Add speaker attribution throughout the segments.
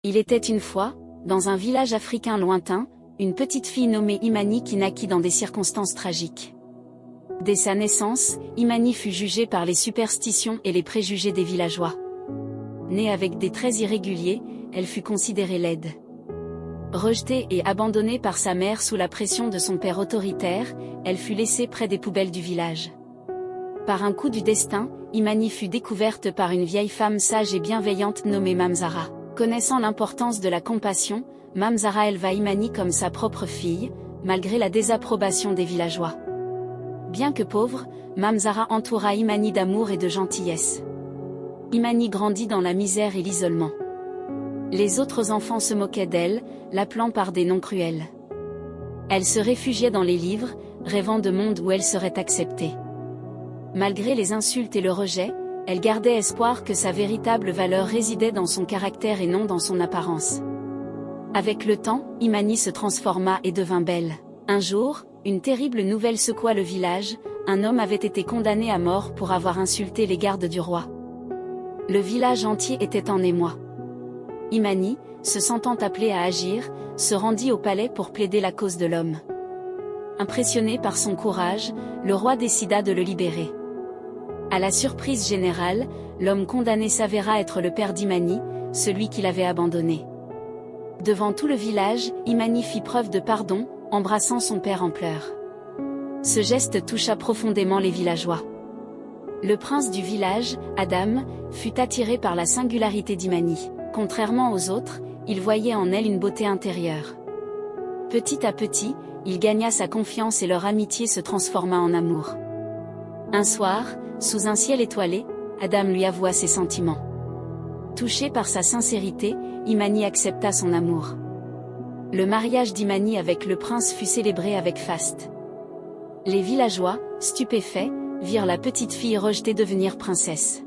Speaker 1: Il était une fois, dans un village africain lointain, une petite fille nommée Imani qui naquit dans des circonstances tragiques. Dès sa naissance, Imani fut jugée par les superstitions et les préjugés des villageois. Née avec des traits irréguliers, elle fut considérée laide. Rejetée et abandonnée par sa mère sous la pression de son père autoritaire, elle fut laissée près des poubelles du village. Par un coup du destin, Imani fut découverte par une vieille femme sage et bienveillante nommée Mame Zahra. Connaissant l'importance de la compassion, Mame Zahra éleva Imani comme sa propre fille, malgré la désapprobation des villageois. Bien que pauvre, Mame Zahra entoura Imani d'amour et de gentillesse. Imani grandit dans la misère et l'isolement. Les autres enfants se moquaient d'elle, l'appelant par des noms cruels. Elle se réfugiait dans les livres, rêvant de monde où elle serait acceptée. Malgré les insultes et le rejet, elle gardait espoir que sa véritable valeur résidait dans son caractère et non dans son apparence. Avec le temps, Imani se transforma et devint belle. Un jour, une terrible nouvelle secoua le village, un homme avait été condamné à mort pour avoir insulté les gardes du roi. Le village entier était en émoi. Imani, se sentant appelée à agir, se rendit au palais pour plaider la cause de l'homme. Impressionné par son courage, le roi décida de le libérer. À la surprise générale, l'homme condamné s'avéra être le père d'Imani, celui qui l'avait abandonné. Devant tout le village, Imani fit preuve de pardon, embrassant son père en pleurs. Ce geste toucha profondément les villageois. Le prince du village, Adam, fut attiré par la singularité d'Imani. Contrairement aux autres, il voyait en elle une beauté intérieure. Petit à petit, il gagna sa confiance et leur amitié se transforma en amour. Un soir, sous un ciel étoilé, Adam lui avoua ses sentiments. Touché par sa sincérité, Imani accepta son amour. Le mariage d'Imani avec le prince fut célébré avec faste. Les villageois, stupéfaits, virent la petite fille rejetée devenir princesse.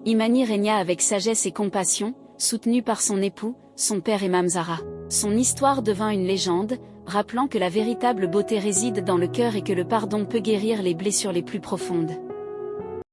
Speaker 1: Imani régna avec sagesse et compassion, soutenue par son époux, son père et Mame Zahra. Son histoire devint une légende, rappelant que la véritable beauté réside dans le cœur et que le pardon peut guérir les blessures les plus profondes.